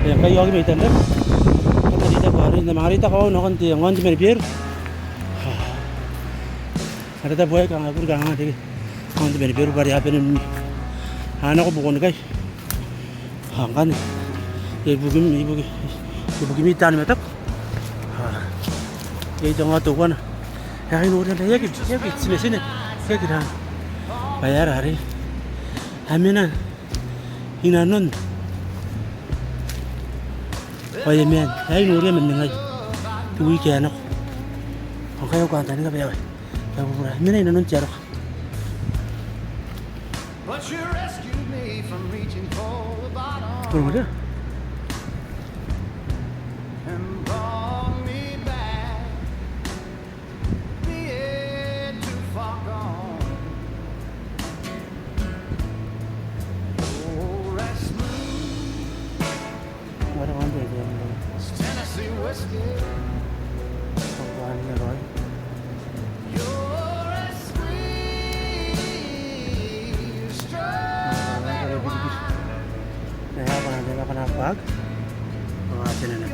Yang kayo lagi may tanda. Dito ko rin na makarita ko no konti ang konti meripir. Ada buhay kang aku kang ade. Konti meripir bari hapen. Hana ko bukon guys. Hangkan. Ibugim itan metak. Ito nga to kan. Yakin udah na yakit sine yakit ha. Bayar hari. Haminan. Hinanon. Kaya men, ay nuri men ngay. Tuwi kaya nak. Ang kayo kanta ni kabayo. Kaya pura, mina ina nun tiyaro. Puro mo dia. Pag atin na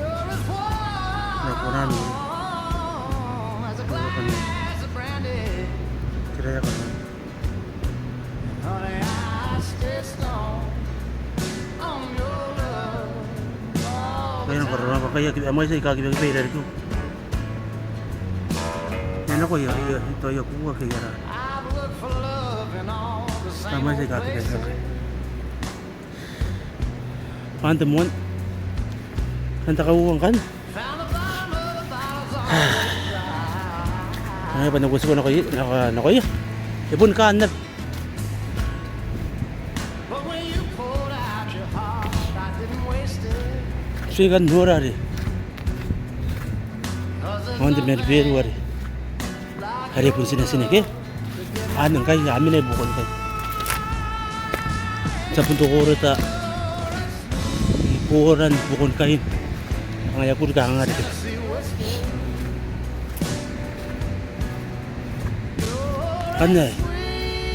nakunan mo kaya ko na kaya na karuna pa kaya amay sa ikagibag pera ko yan ako ito yung kuha kaya na amay sa ikagibag pera pantemuan kan takawang kan ay panagwas ko na koy ibon ka na sigan nora ri onde merver wari hari pun sine ke anang kay amin ay bukon kay sa punto ko rita Bukuran bukon kain ang ayakur gangar ke kanay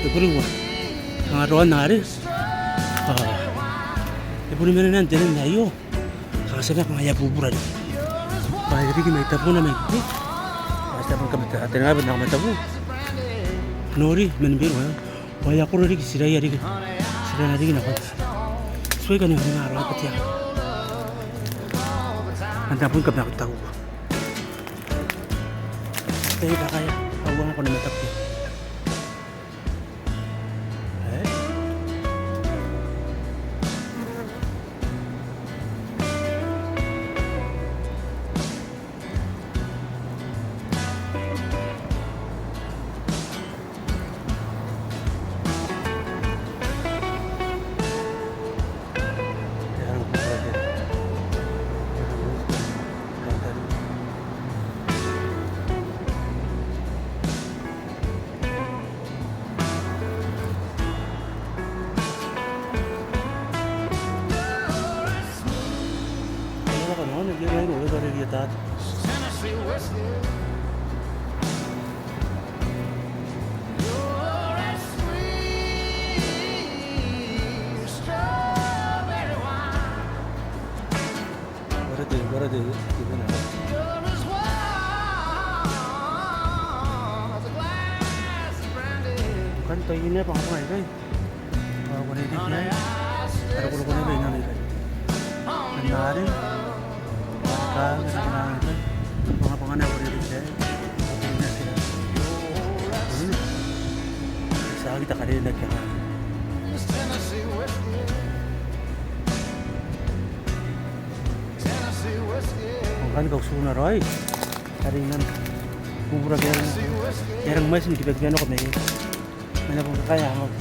iburu ang aron nari iburu mena nan denen ayo kasana ang ayabuburan bayar di may tapo na may basta pang kamata atin nga na matabu nori menbir wa ayakur ri siraya ri sirana ri na ko suy ka ni ngaro patiya anda pun kami aku tahu. Tapi dah kaya, awang aku nak tapi. Tennessee whiskey. You're as sweet as strawberry wine. What are they? You're as warm as a glass of brandy. Bukan tayo ini apa ngapain kay? Wala di kay. Pero kulo na ba ina ni kay? Nanari. Mga panganay ko rin siya na sila sa kita ka rin nagkaka ang kan kau suna roy karingan bubura kaya mas ni kibagyan ako may mana po kaya ako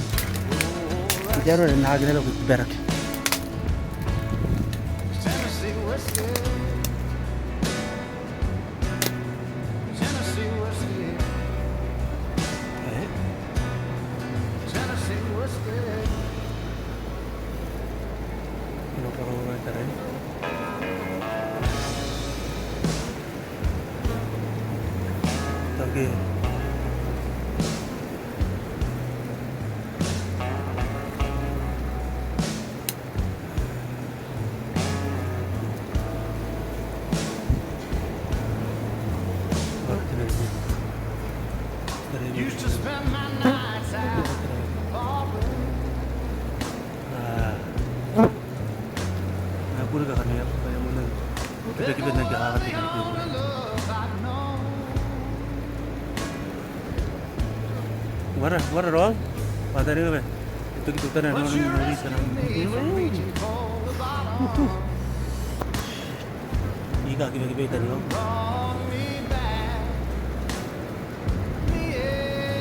kaya rin nagagana ko berak Okay. Aku udah kami apa kayak mana kita nagkakarating dito. Wara roang. Pada rin kami. Ito kita na naman nuri sa nang. Ika kiba tadi oh.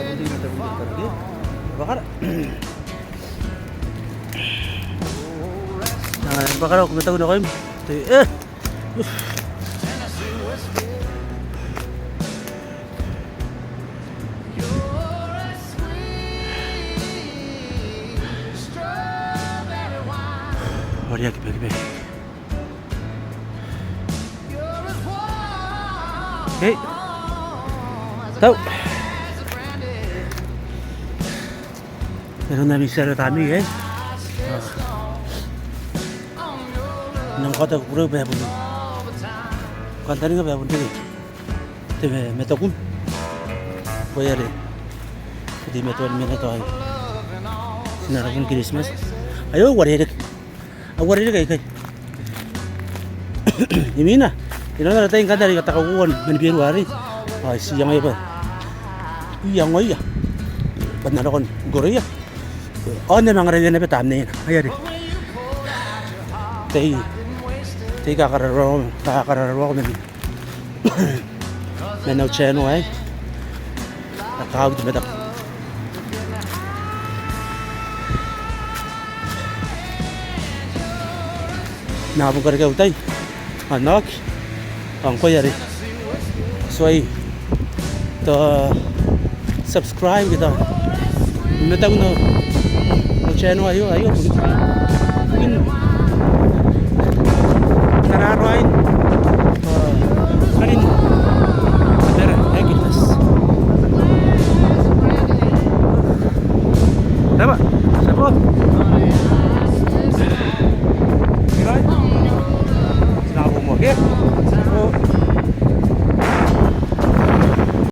Hindi na tayo talaga. Bakar. Bakar ako kumataw na kayo. Maria kiba. Hey. Tahu. Meron na bisa tami eh. Nang kota puro ba pun. Kantani nga ba pun dili. Tebe metokun. Boyare. Di metol meto ay. Sinaragun Christmas. Ayo warere. Warere kay. Imina. Ino na tayong kadari katakawan manbiru hari. Ay siyang ay ba. Iyang ay. Panalakon Korea. Oh na mga rede na betam na yan. Ayari. Tay kakararo ko na. Menaw cheno ay. Nakahawag di betak. Nakapong karikaw tay. Anak. Ang ko yari. So ay to subscribe kita. Metang no channel ayo. Nararain.